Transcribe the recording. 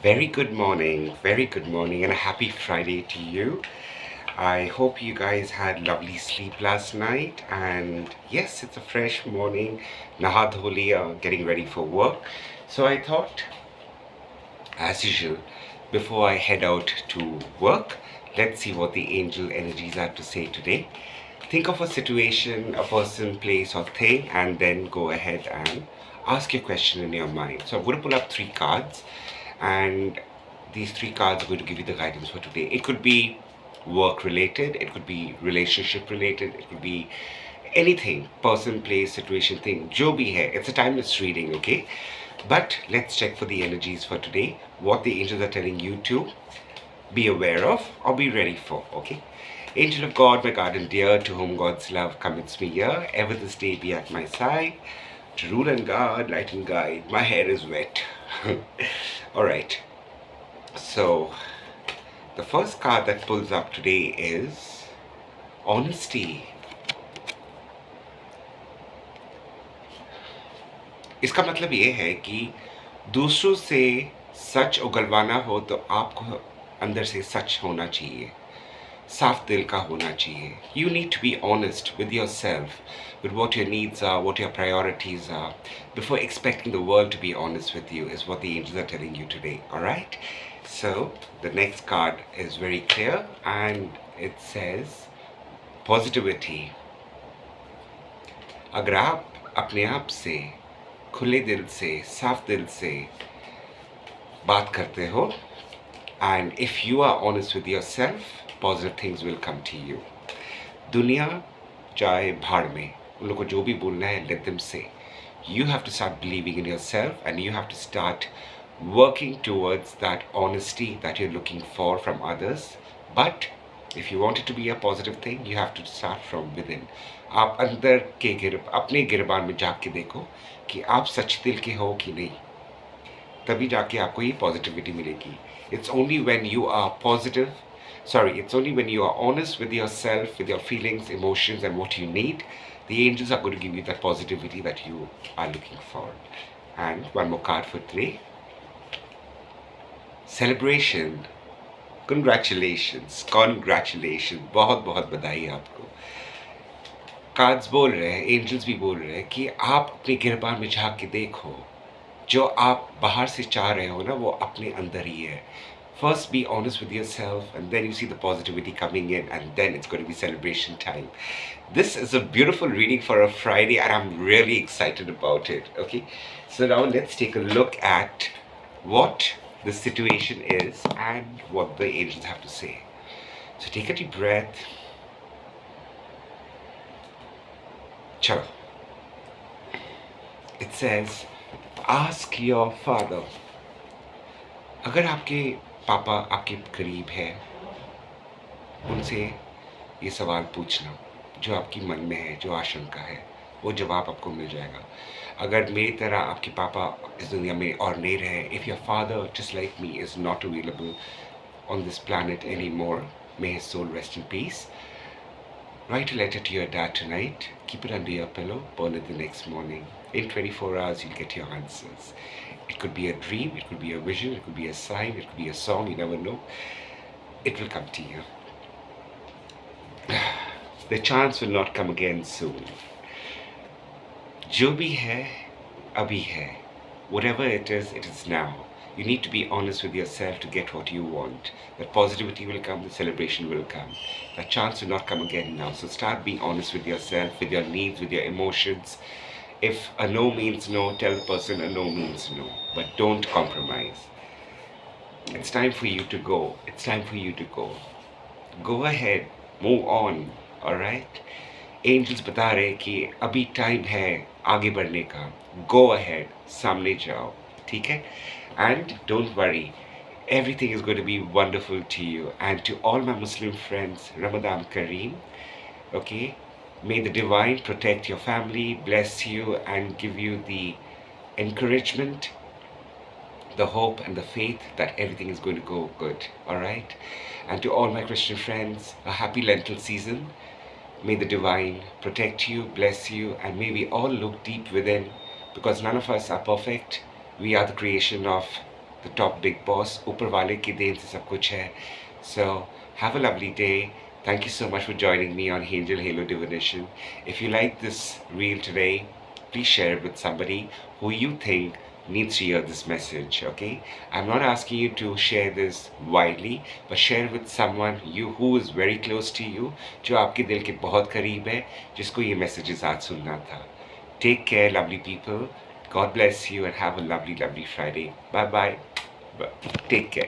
very good morning, and a happy Friday to you. I hope you guys had lovely sleep last night, and yes, it's a fresh morning. Naha dho liya, getting ready for work. So I thought, as usual, before I head out to work, let's see what the angel energies have to say today. Think of a situation, a person, place, or thing, and then go ahead and ask your question in your mind. So I'm going to pull up three cards, and these three cards are going to give you the guidance for today. It could be work related, it could be relationship related, it could be anything, person, place, situation, thing, jo bhi hai. It's a timeless reading, okay? But let's check for the energies for today, what the angels are telling you to be aware of or be ready for, okay? Angel of God, my guardian dear, to whom God's love commits me here, ever this day be at my side, to rule and guard, light and guide. My hair is wet. All right. So, the first card that pulls up today is honesty. इसका मतलब ये है कि दूसरों से सच उगलवाना हो तो आपको अंदर से सच होना चाहिए, साफ दिल का होना चाहिए. You need to be honest with yourself, with what your needs are, what your priorities are, before expecting the world to be honest with you, is what the angels are telling you today. Alright? So, the next card is very clear, and it says positivity. अगर आप अपने आप से खुले दिल से, साफ दिल से बात करते हो, and if you are honest with yourself, positive things will come to you. दुनिया चाहे भाड़ में, उन लोगों को जो भी बोलना है, let them say. You have to start believing in yourself, and you have to start working towards that honesty that you're looking for from others. But if you want it to be a positive thing, you have to start from within. आप अंदर के अपने गिरबान में झांक के देखो कि आप सच दिल के हो कि नहीं, तभी जाके आपको ये पॉजिटिविटी मिलेगी. It's only when you are positive, it's only when you are honest with yourself, with your feelings, emotions, and what you need, the angels are going to give you that positivity that you are looking for. And one more card for today. Celebration. Congratulations. बहुत बहुत बधाई आपको. Cards बोल रहे हैं, angels भी बोल रहे हैं कि आप अपने गिरबान में झांक के देखो, जो आप बाहर से चाह रहे हो ना, वो अपने अंदर ही है. First be honest with yourself, and then you see the positivity coming in, and then it's going to be celebration time. This is a beautiful reading for a Friday, and I'm really excited about it. Okay, so now let's take a look at what the situation is and what the angels have to say. So take a deep breath. Chalo. It says, ask your father. अगर आपके पापा आपके करीब है, उनसे ये सवाल पूछना जो आपकी मन में है, जो आशंका है, वो जवाब आपको मिल जाएगा. अगर मेरी तरह आपके पापा इस दुनिया में और नहीं रहे, if your father just like me is not available on this planet anymore, may his soul rest in peace. Write a letter to your dad tonight, keep it under your pillow, burn it the next morning. In 24 hours, you'll get your answers. It could be a dream, it could be a vision, it could be a sign, it could be a song, you never know. It will come to you. The chance will not come again soon. जो भी है, अभी है. Whatever it is now. You need to be honest with yourself to get what you want. That positivity will come, the celebration will come. That chance will not come again now. So start being honest with yourself, with your needs, with your emotions. If a no means no, tell the person a no means no. But don't compromise. It's time for you to go. It's time for you to go. Go ahead. Move on. Alright? Angels बता रहे कि अभी time है आगे बढ़ने का. Go ahead. सामने जाओ. ठीक है? And don't worry, everything is going to be wonderful to you. And to all my Muslim friends, Ramadan Kareem. Okay, may the divine protect your family, bless you, and give you the encouragement, the hope, and the faith that everything is going to go good. Alright? And to all my Christian friends, a happy Lenten season. May the divine protect you, bless you, and may we all look deep within, because none of us are perfect. We are the creation of the top big boss, ऊपर वाले की then से सब कुछ है. So have a lovely day. Thank you so much for joining me on Angel Halo Divination. If you like this reel today, please share it with somebody who you think needs to hear this message. Okay, I'm not asking you to share this widely, but share with someone you who is very close to you, जो आपके दिल के बहुत करीब है, जिसको ये messages आज सुनना था. Take care, lovely people. God bless you and have a lovely, lovely Friday. Bye bye. Take care.